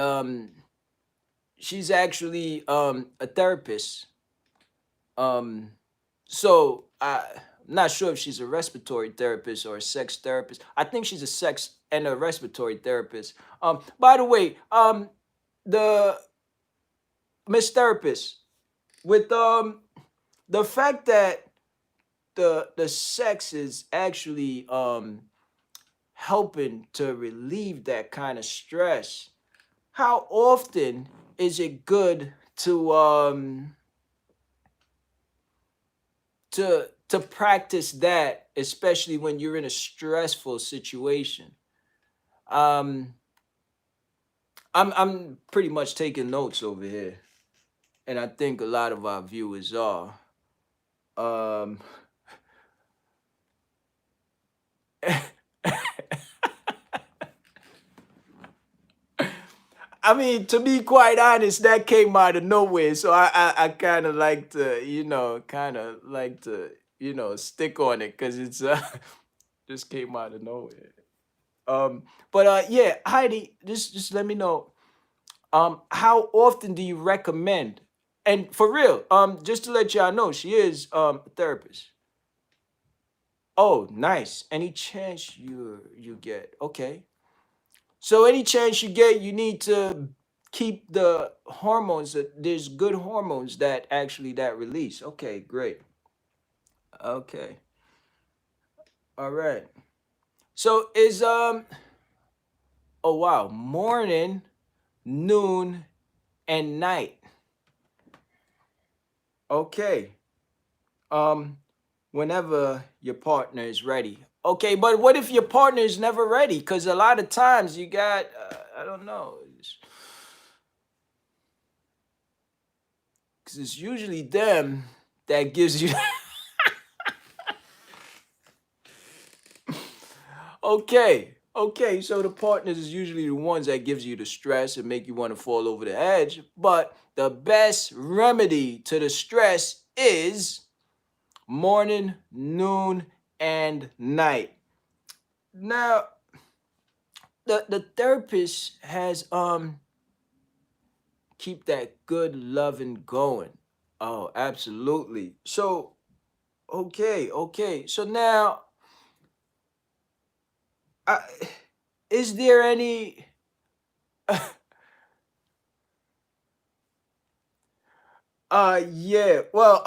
she's actually a therapist. Um so I'm not sure if she's a respiratory therapist or a sex therapist. I think she's a sex and a respiratory therapist. By the way, the Miss Therapist, with the fact that the sex is actually helping to relieve that kind of stress, how often is it good to practice that, especially when you're in a stressful situation? Um, I'm pretty much taking notes over here, and I think a lot of our viewers are. Um, I mean, to be quite honest, that came out of nowhere. So I kind of like to, stick on it because it's just came out of nowhere. But yeah, Heidi, just let me know. How often do you recommend? And for real, just to let y'all know, she is a therapist. Oh, nice. Any chance you get? Okay. So any chance you get, you need to keep the hormones. There's good hormones that actually that release. Okay, great. Okay. All right. So is oh wow, morning, noon, and night. Okay. Um whenever your partner is ready. Okay, but what if your partner is never ready? Cuz a lot of times you got I don't know. Cuz it's usually them that gives you Okay. Okay, so the partners is usually the ones that gives you the stress and make you want to fall over the edge. But the best remedy to the stress is morning, noon, and night. Now, the therapist has keep that good loving going. Oh, absolutely. So, okay. So now, I, is there any yeah. Well,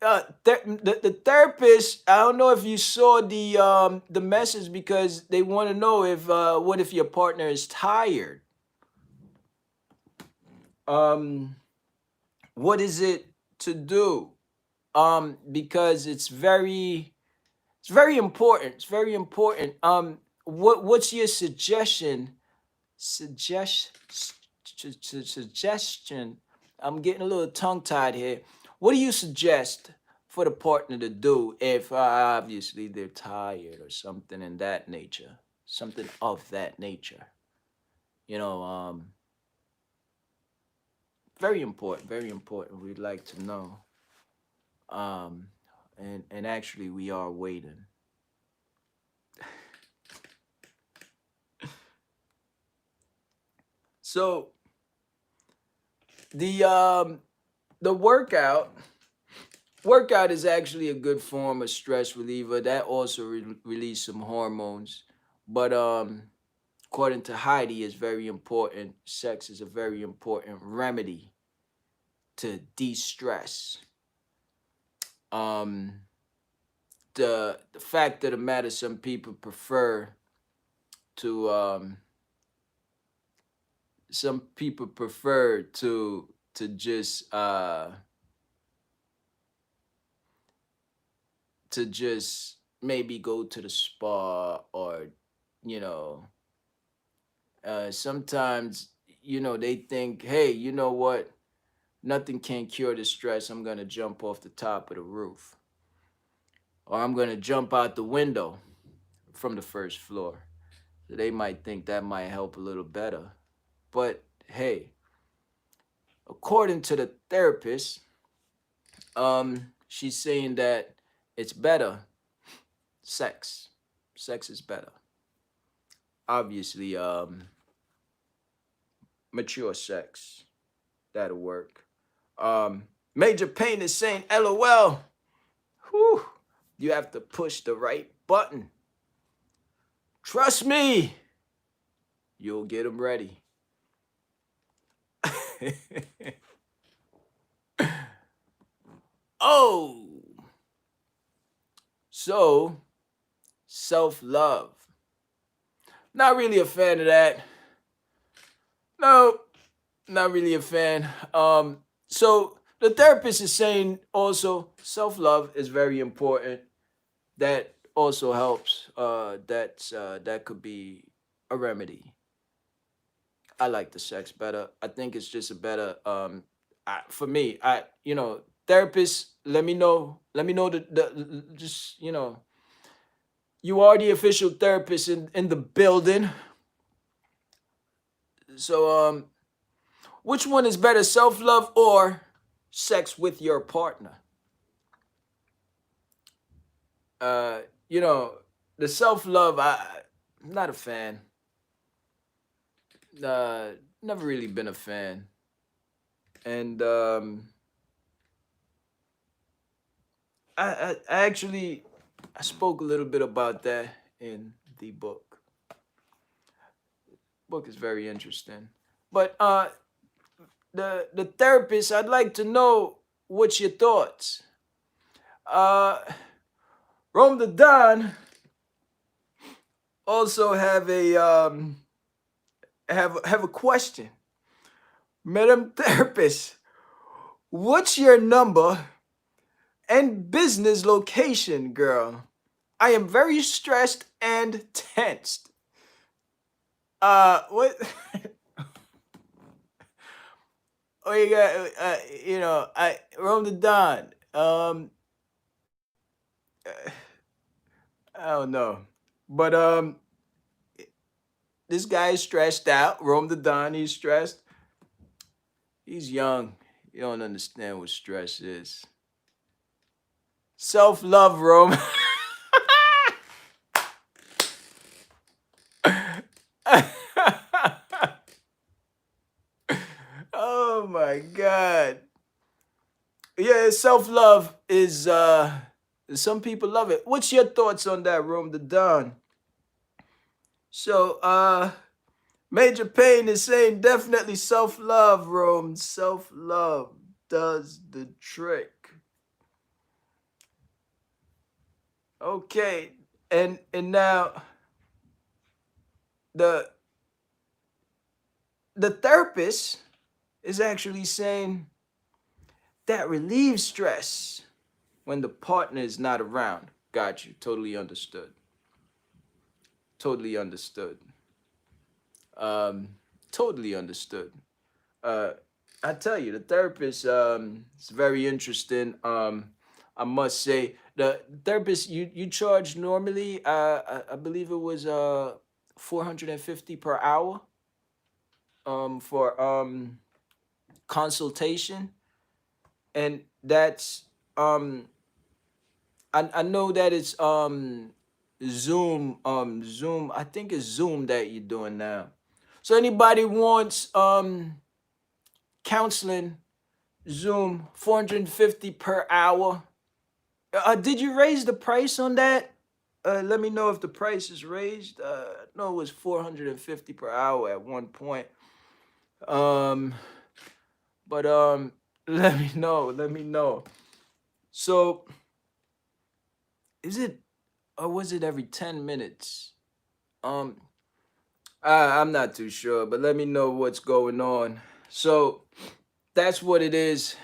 the therapist. I don't know if you saw the message because they want to know if what if your partner is tired. Um, what is it to do? Because it's very important. It's very important. What's your suggestion? Suggest suggestion. I'm getting a little tongue tied here. What do you suggest for the partner to do if obviously they're tired or something in that nature, something of that nature? You know, very important, very important. We'd like to know. Um, and actually, we are waiting. So the um the workout is actually a good form of stress reliever that also release some hormones, but according to Heidi is very important. Sex is a very important remedy to de-stress. um the fact of the matter, some people prefer to just to just maybe go to the spa or you know sometimes they think, hey, you know what, nothing can cure the stress, I'm gonna jump off the top of the roof or I'm gonna jump out the window from the first floor. So they might think that might help a little better, but hey, according to the therapist, she's saying that it's better. Sex is better, obviously. Mature sex, that'll work. Major Pain is saying, LOL. Whew, you have to push the right button. Trust me, you'll get them ready. Oh, so self love. Not really a fan of that. No, not really a fan. So the therapist is saying also self love is very important. That also helps. That could be a remedy. I like the sex better. I think it's just a better for me. Therapist, let me know. Let me know the just you are the official therapist in the building. So which one is better, self-love or sex with your partner? Uh, you know, the self-love, I'm not a fan. Uh, Never really been a fan. And I actually I spoke a little bit about that in the book. Book is very interesting. But the therapist, I'd like to know what's your thoughts. Uh, Rome the Don also have a question. Madam Therapist, what's your number and business location, girl? I am very stressed and tensed. What? Oh, you got, I Rome the Don. I don't know, but this guy is stressed out. Rome the Don, he's stressed. He's young. You don't understand what stress is. Self love, Rome. Oh my God. Yeah, self love is some people love it. What's your thoughts on that, Rome the Don? So Major Payne is saying definitely self love, Rome. Self love does the trick. Okay. And now the the therapist is actually saying that relieves stress when the partner is not around. Got you. Totally understood. Totally understood. Um, totally understood. Uh, I tell you, the therapist is very interesting. I must say, the therapist you charge normally. I believe it was 450 per hour. For consultation, and that's I know that it's Zoom. I think it's Zoom that you're doing now. So anybody wants counseling, Zoom, 450 per hour. Did you raise the price on that? Let me know if the price is raised. No, it was 450 per hour at one point. Um, but let me know. Let me know. So is it, or was it every 10 minutes? Um, I'm not too sure, but let me know what's going on. So that's what it is.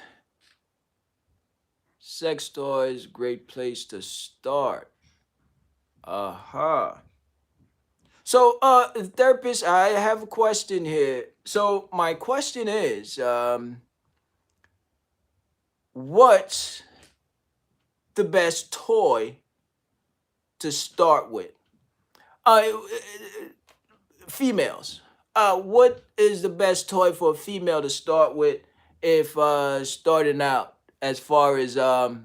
Sex toys, great place to start. Uh-huh. So, therapist, I have a question here. So, my question is, what's the best toy to start with? Uh, Females. What is the best toy for a female to start with if starting out? As far as oh,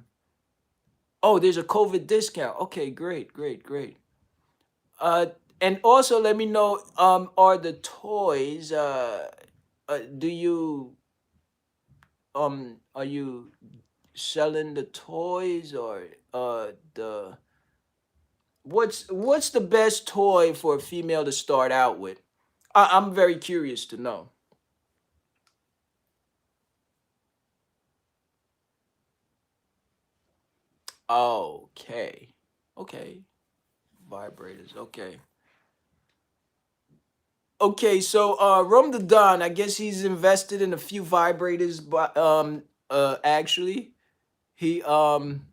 there's a COVID discount. Okay, great, great, great. Uh, and also let me know, are the toys, do you, are you selling the toys, or the, what's the best toy for a female to start out with? I'm very curious to know. Okay. Okay. Vibrators. Okay. Okay, so Rum the Don, I guess he's invested in a few vibrators, but actually he um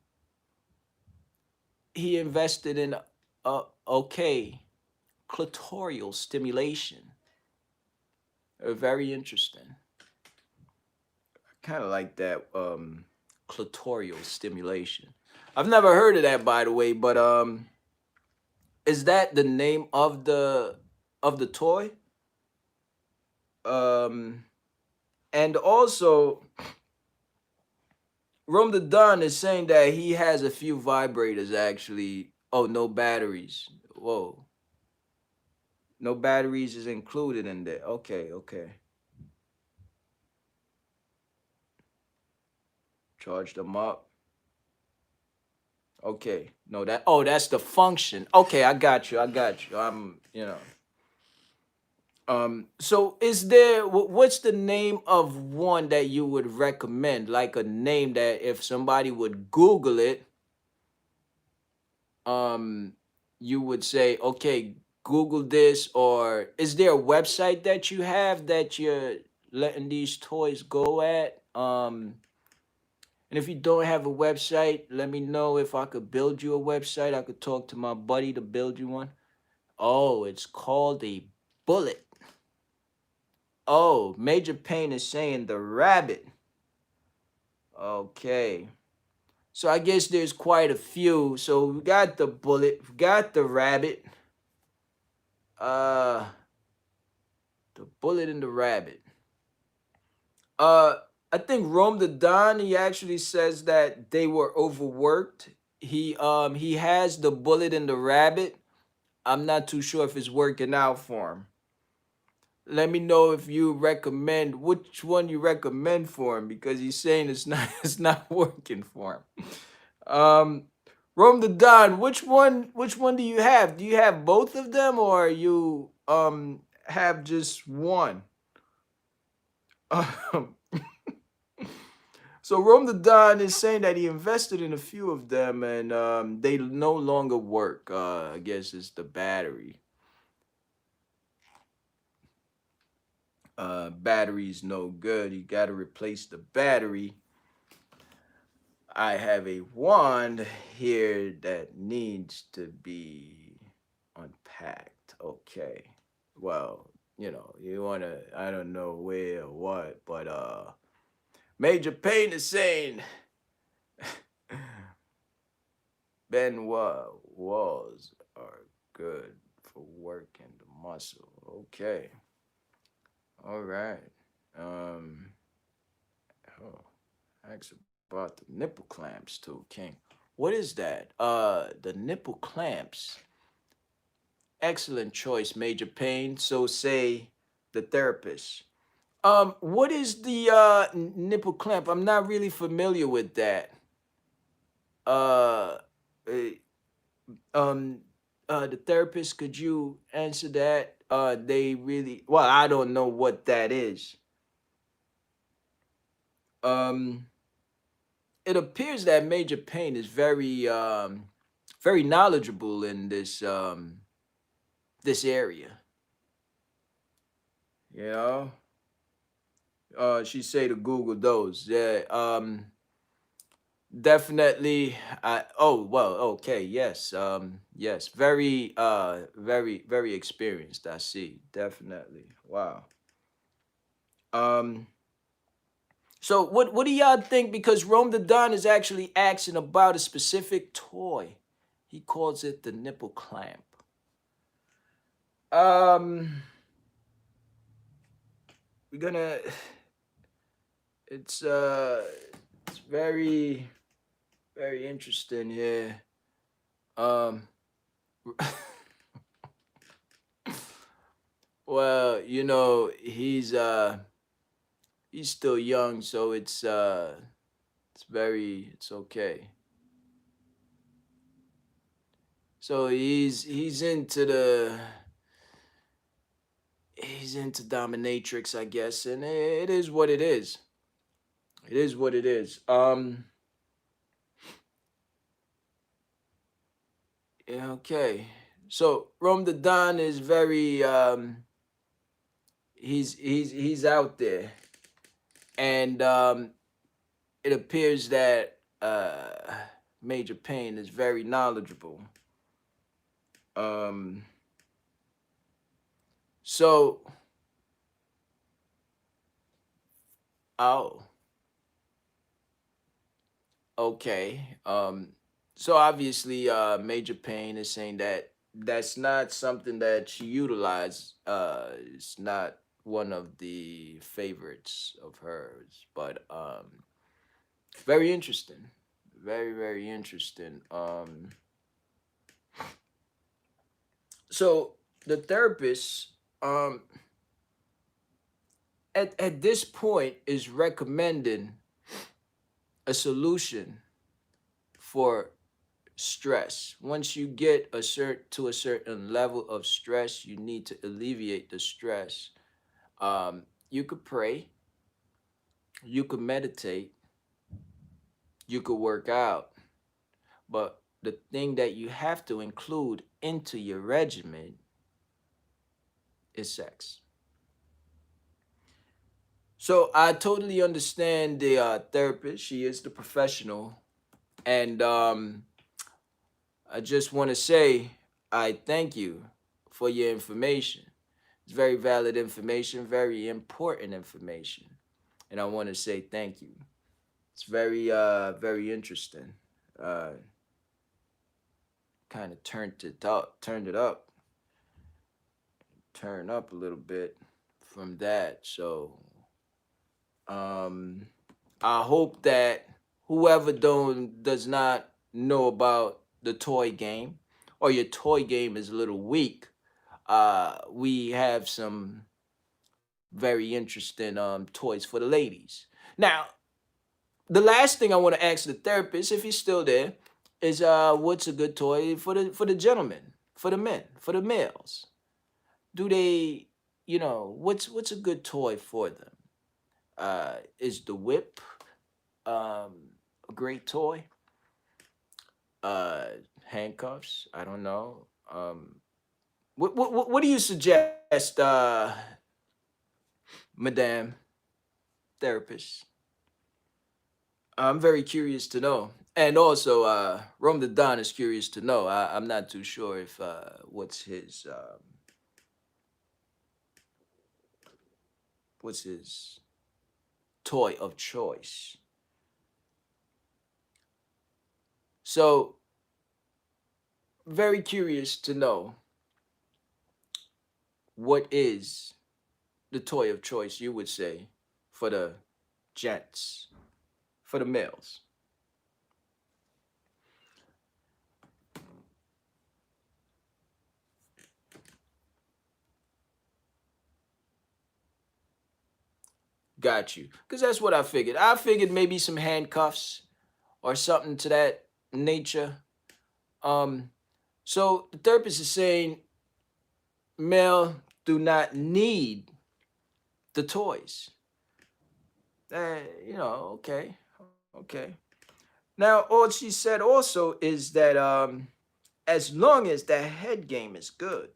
he invested in okay, clitoral stimulation. Very interesting. Kind of like that clitoral stimulation. I've never heard of that, by the way, but is that the name of the toy? Um, and also, Rome the Don is saying that he has a few vibrators actually. Oh, no batteries. Whoa. No batteries is included in there. Okay, okay. Charge them up. Okay. No, that oh, that's the function. Okay, I got you. I got you. So is there what's the name of one that you would recommend? Like a name that if somebody would Google it, um, you would say, okay, Google this, or is there a website that you have that you're letting these toys go at? And if you don't have a website, let me know if I could build you a website. I could talk to my buddy to build you one. Oh, it's called a bullet. Oh, Major Pain is saying the rabbit. Okay. So I guess there's quite a few. So we got the bullet, we got the rabbit, uh, the bullet and the rabbit. Uh, I think Rome the Don, he actually says that they were overworked. He has the bullet and the rabbit. I'm not too sure if it's working out for him. Let me know if you recommend which one you recommend for him because he's saying it's not it's not working for him. Um, Rome the Don, which one do you have? Do you have both of them or you have just one? Um, so Rome the Don is saying that he invested in a few of them and they no longer work. I guess it's the battery. Battery's no good. You got to replace the battery. I have a wand here that needs to be unpacked. Okay. Well, you want to, I don't know where or what, but Major Pain is saying Benoit walls are good for working the muscle. Okay. All right. Um oh, ask about the nipple clamps too, King. What is that? The nipple clamps. Excellent choice, Major Pain. So say the therapist. What is the nipple clamp? I'm not really familiar with that. Uh, eh, um, the therapist, could you answer that? They really well, I don't know what that is. Um, it appears that Major Pain is very knowledgeable in this area. You know, she say to Google those. Yeah. Definitely. Oh well. Okay. Yes. Yes. Very experienced. I see. Definitely. Wow. Um. So what do y'all think? Because Rome the Don is actually asking about a specific toy. He calls it the nipple clamp. Um. We're gonna. It's It's very interesting here. Um. Well, he's still young, so it's okay. So he's into dominatrix, I guess, and it is what it is. It is what it is. Yeah, okay. So Rome the Don is very he's out there, and it appears that Major Payne is very knowledgeable. Um, so oh, okay. So obviously, Major Payne is saying that that's not something that she utilized. It's not. one of the favorites of hers. But very interesting. Very, very interesting. So the therapist um at this point is recommending a solution for stress. Once you get to a certain level of stress, you need to alleviate the stress. You could pray, you could meditate, you could work out, but the thing that you have to include into your regimen is sex. So I totally understand the therapist. She is the professional, and I just want to say I thank you for your information. It's very valid information, very important information, and I want to say thank you. It's very very interesting. Uh, kind of turned up a little bit from that. So um, I hope that whoever don't does not know about the toy game, or your toy game is a little weak, we have some very interesting toys for the ladies. Now, the last thing I want to ask the therapist, if he's still there, is what's a good toy for the gentlemen, for the men, for the males? Do they, what's a good toy for them? Is the whip um, a great toy? Uh, Handcuffs? I don't know. What do you suggest, Madame Therapist? I'm very curious to know. And also, Rome the Don is curious to know. I'm not too sure if what's his toy of choice. So, very curious to know what is the toy of choice you would say for the gents, for the males. Got you. Because that's what I figured. I figured maybe some handcuffs or something to that nature. Um, so the therapist is saying male do not need the toys. Okay, okay. Now, all she said also is that as long as the head game is good,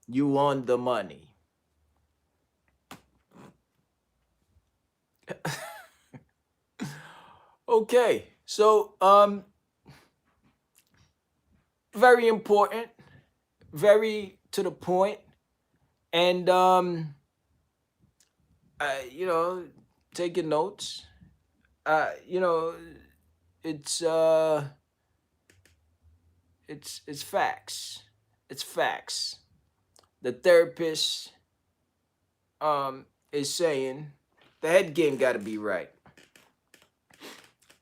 you on the money. Okay, so very important, very to the point, and you know, taking notes. You know, it's uh, it's facts. It's facts. The therapist is saying the head game got to be right.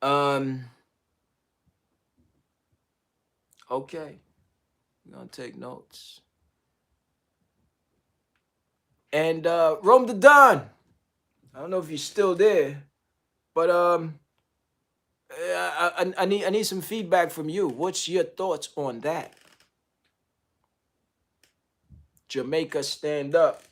Um, okay, we're gonna take notes. And Rome the Don. I don't know if you're still there, but I need some feedback from you. What's your thoughts on that? Jamaica, stand up.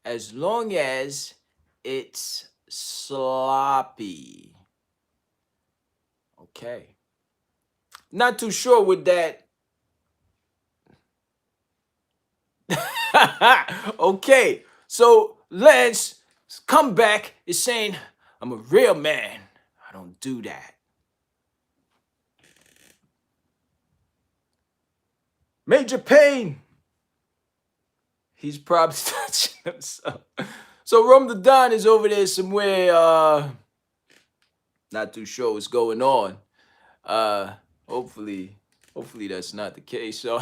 As long as it's sloppy. Okay. Not too sure with that. Okay. So Lance comeback is saying, I'm a real man. I don't do that. Major Pain. He's probably touching himself. So Rum the Don is over there somewhere, not too sure what's going on. Uh, hopefully, hopefully that's not the case. So,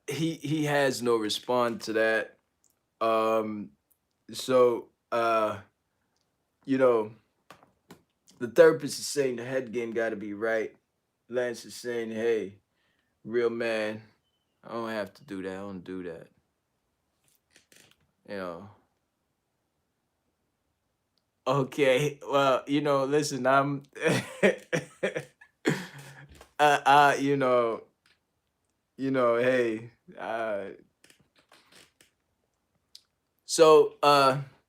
he has no response to that. Um, so you know, the therapist is saying the head game got to be right. Lance is saying, hey, real man, I don't have to do that. I don't do that. You know. Okay. Well, listen, I'm you know, hey, so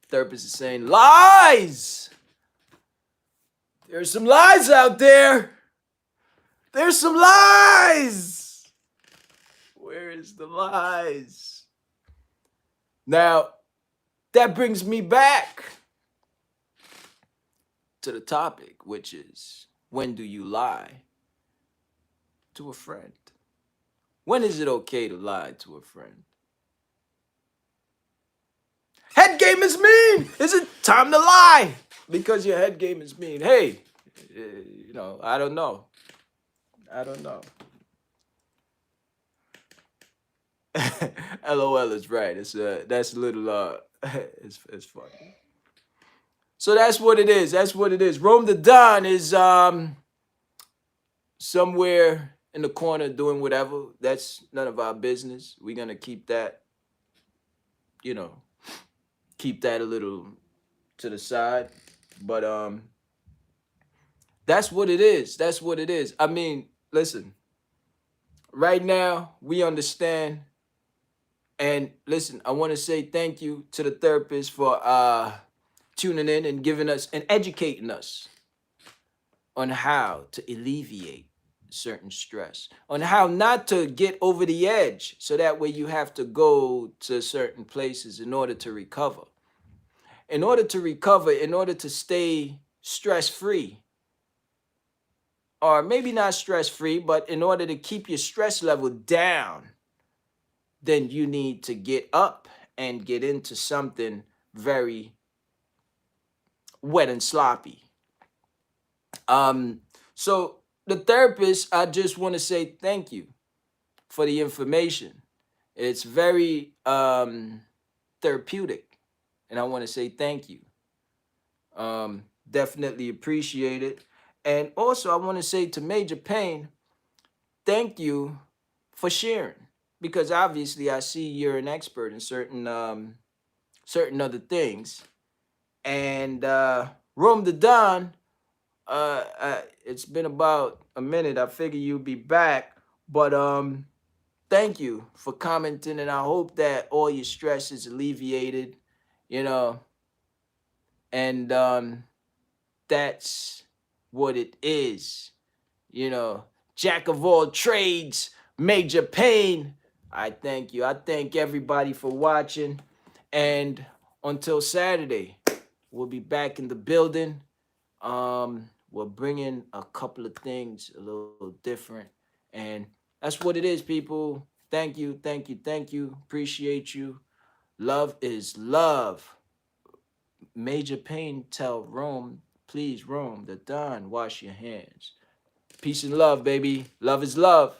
therapist is saying lies. There's some lies out there. There's some lies. Where's the lies? Now, that brings me back to the topic, which is, when do you lie to a friend? When is it okay to lie to a friend? Head game is mean. Is it time to lie? Because your head game is mean. Hey, I don't know. I don't know. LOL is right. That's a little it's funny. So that's what it is. That's what it is. Rome the Don is somewhere in the corner doing whatever. That's none of our business. We're gonna keep that, keep that a little to the side. But that's what it is. That's what it is. I mean, listen, right now we understand. And listen, I want to say thank you to the therapist for tuning in and giving us and educating us on how to alleviate certain stress, on how not to get over the edge, so that way you have to go to certain places in order to recover. In order to recover, in order to stay stress-free, or maybe not stress-free, but in order to keep your stress level down, then you need to get up and get into something very wet and sloppy. So the therapist, I just want to say thank you for the information. It's very therapeutic, and I want to say thank you. Definitely appreciate it. And also, I want to say to Major Payne, thank you for sharing, because obviously I see you're an expert in certain other things. And Rome the Don, it's been about a minute. I figure you'll be back, but thank you for commenting, and I hope that all your stress is alleviated, you know, and that's what it is, Jack of all trades, Major Payne. I thank you. I thank everybody for watching, and until Saturday, we'll be back in the building. We're bringing a couple of things a little different, and that's what it is, people. Thank you, thank you, thank you. Appreciate you. Love is love. Major Payne tell Rome, please, Rome, the Don, wash your hands. Peace and love, baby. Love is love.